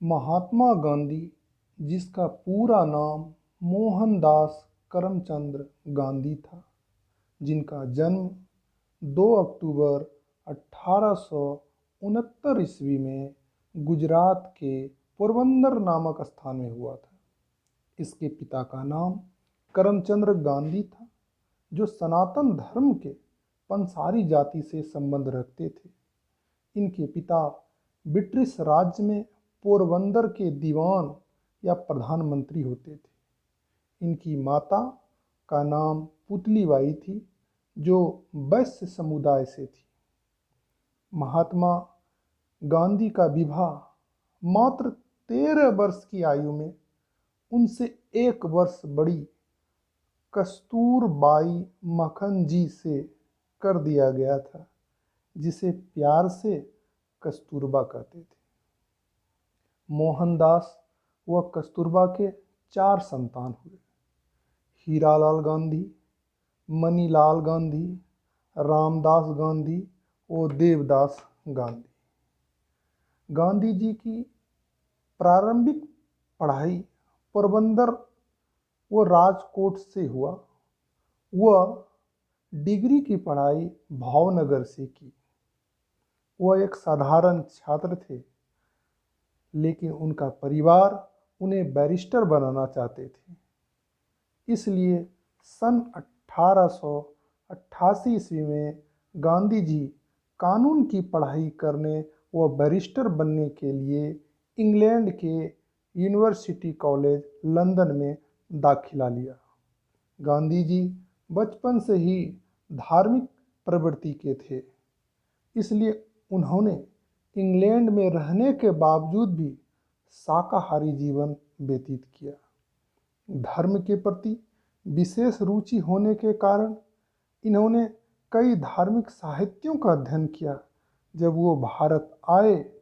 महात्मा गांधी, जिसका पूरा नाम मोहनदास करमचंद गांधी था, जिनका जन्म 2 अक्टूबर 1869 ईस्वी में गुजरात के पोरबंदर नामक स्थान में हुआ था। इसके पिता का नाम करमचंद गांधी था, जो सनातन धर्म के पंसारी जाति से संबंध रखते थे। इनके पिता ब्रिटिश राज्य में पोरबंदर के दीवान या प्रधानमंत्री होते थे। इनकी माता का नाम पुतलीबाई थी, जो वैश्य समुदाय से थी। महात्मा गांधी का विवाह मात्र 13 वर्ष की आयु में उनसे 1 वर्ष बड़ी कस्तूरबाई मखनजी से कर दिया गया था, जिसे प्यार से कस्तूरबा कहते थे। मोहनदास व कस्तूरबा के 4 संतान हुए: हीरालाल गांधी, मनीलाल गांधी, रामदास गांधी और देवदास गांधी। गांधी जी की प्रारंभिक पढ़ाई पोरबंदर व राजकोट से हुआ। वह डिग्री की पढ़ाई भावनगर से की। वह एक साधारण छात्र थे, लेकिन उनका परिवार उन्हें बैरिस्टर बनाना चाहते थे। इसलिए सन 1888 ईस्वी में गांधी जी कानून की पढ़ाई करने व बैरिस्टर बनने के लिए इंग्लैंड के यूनिवर्सिटी कॉलेज लंदन में दाखिला लिया। गांधी जी बचपन से ही धार्मिक प्रवृत्ति के थे, इसलिए उन्होंने इंग्लैंड में रहने के बावजूद भी शाकाहारी जीवन व्यतीत किया। धर्म के प्रति विशेष रुचि होने के कारण इन्होंने कई धार्मिक साहित्यों का अध्ययन किया। जब वो भारत आए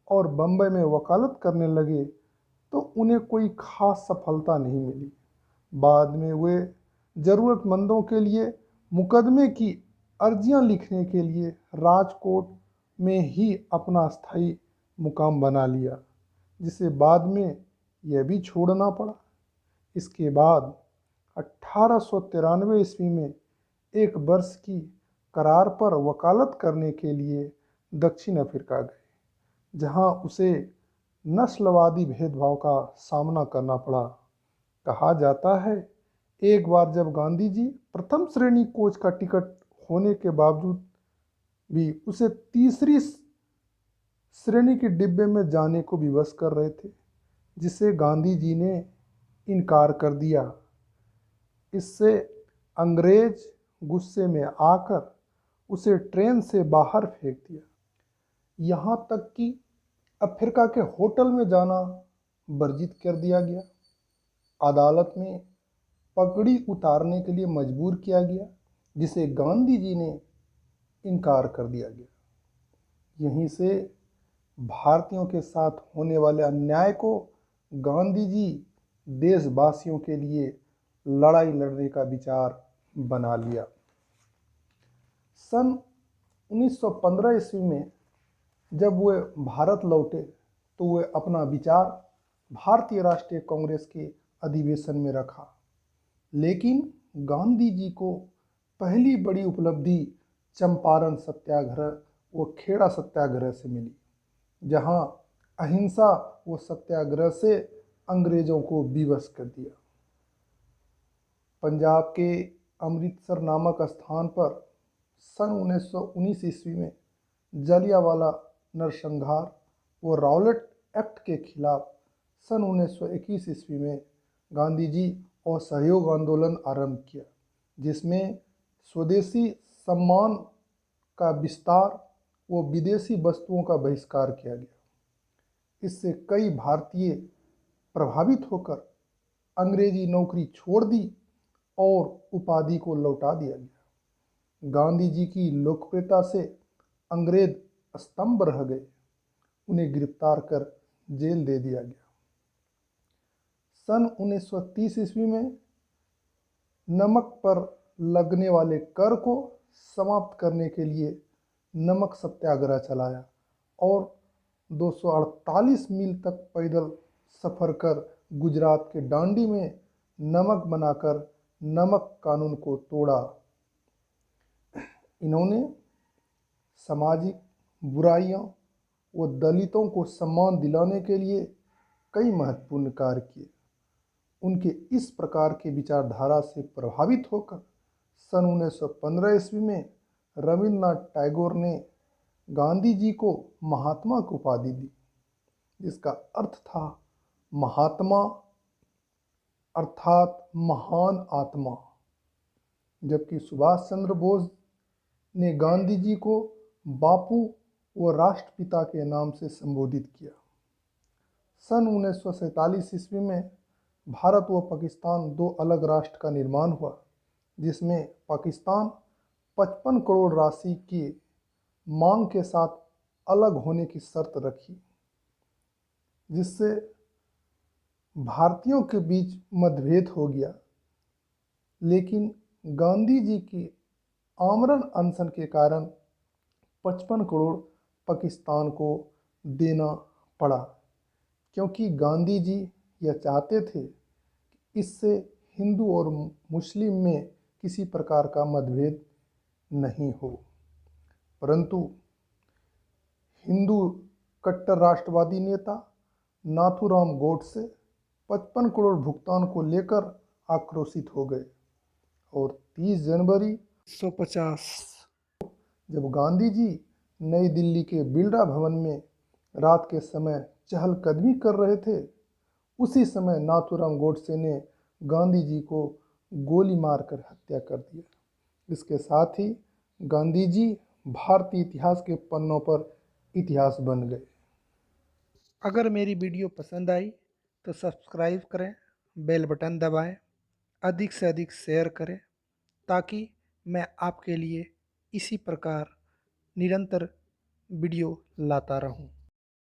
और बम्बई में वकालत करने लगे तो उन्हें कोई खास सफलता नहीं मिली। बाद में वे ज़रूरतमंदों के लिए मुकदमे की अर्जियां लिखने के लिए राजकोट में ही अपना स्थायी मुकाम बना लिया, जिसे बाद में यह भी छोड़ना पड़ा। इसके बाद 1893 ईस्वी में 1 वर्ष की करार पर वकालत करने के लिए दक्षिण अफ्रीका गए, जहां उसे नस्लवादी भेदभाव का सामना करना पड़ा। कहा जाता है, एक बार जब गांधी जी प्रथम श्रेणी कोच का टिकट होने के बावजूद भी उसे तीसरी श्रेणी के डिब्बे में जाने को विवश कर रहे थे, जिसे गांधी जी ने इनकार कर दिया। इससे अंग्रेज गुस्से में आकर उसे ट्रेन से बाहर फेंक दिया। यहाँ तक कि अफ्रीका के होटल में जाना वर्जित कर दिया गया। अदालत में पगड़ी उतारने के लिए मजबूर किया गया, जिसे गांधी जी ने इनकार कर दिया गया। यहीं से भारतीयों के साथ होने वाले अन्याय को गांधी जी देशवासियों के लिए लड़ाई लड़ने का विचार बना लिया। सन 1915 ईस्वी में जब वे भारत लौटे तो वे अपना विचार भारतीय राष्ट्रीय कांग्रेस के अधिवेशन में रखा। लेकिन गांधी जी को पहली बड़ी उपलब्धि चंपारण सत्याग्रह व खेड़ा सत्याग्रह से मिली, जहां अहिंसा व सत्याग्रह से अंग्रेजों को विवश कर दिया। पंजाब के अमृतसर नामक स्थान पर सन 1919 ईस्वी में जलियांवाला नरसंहार व राउलेट एक्ट के खिलाफ सन 1921 ईस्वी में गांधी जी असहयोग आंदोलन आरंभ किया, जिसमें स्वदेशी सम्मान का विस्तार व विदेशी वस्तुओं का बहिष्कार किया गया। इससे कई भारतीय प्रभावित होकर अंग्रेजी नौकरी छोड़ दी और उपाधि को लौटा दिया गया। गांधी जी की लोकप्रियता से अंग्रेज स्तंभ रह गए। उन्हें गिरफ्तार कर जेल दे दिया गया। सन 1930 ईस्वी में नमक पर लगने वाले कर को समाप्त करने के लिए नमक सत्याग्रह चलाया और 248 मील तक पैदल सफ़र कर गुजरात के डांडी में नमक बनाकर नमक कानून को तोड़ा। इन्होंने सामाजिक बुराइयों व दलितों को सम्मान दिलाने के लिए कई महत्वपूर्ण कार्य किए। उनके इस प्रकार के विचारधारा से प्रभावित होकर सन 1915 ईस्वी में रविन्द्रनाथ टैगोर ने गांधी जी को महात्मा की उपाधि दी, जिसका अर्थ था महात्मा अर्थात महान आत्मा, जबकि सुभाष चंद्र बोस ने गांधी जी को बापू व राष्ट्रपिता के नाम से संबोधित किया। सन 1947 ईस्वी में भारत व पाकिस्तान दो अलग राष्ट्र का निर्माण हुआ, जिसमें पाकिस्तान 55 करोड़ राशि की मांग के साथ अलग होने की शर्त रखी, जिससे भारतीयों के बीच मतभेद हो गया। लेकिन गांधी जी की आमरण अनशन के कारण 55 करोड़ पाकिस्तान को देना पड़ा, क्योंकि गांधी जी यह चाहते थे कि इससे हिंदू और मुस्लिम में किसी प्रकार का मतभेद नहीं हो। परंतु हिंदू कट्टर राष्ट्रवादी नेता नाथूराम गोडसे 55 करोड़ भुगतान को लेकर आक्रोशित हो गए और 30 जनवरी 1950 जब गांधी जी नई दिल्ली के बिरला भवन में रात के समय चहलकदमी कर रहे थे, उसी समय नाथूराम गोडसे ने गांधी जी को गोली मारकर हत्या कर दिया। इसके साथ ही गांधी जी भारतीय इतिहास के पन्नों पर इतिहास बन गए। अगर मेरी वीडियो पसंद आई तो सब्सक्राइब करें, बेल बटन दबाएं, अधिक से अधिक शेयर करें, ताकि मैं आपके लिए इसी प्रकार निरंतर वीडियो लाता रहूं।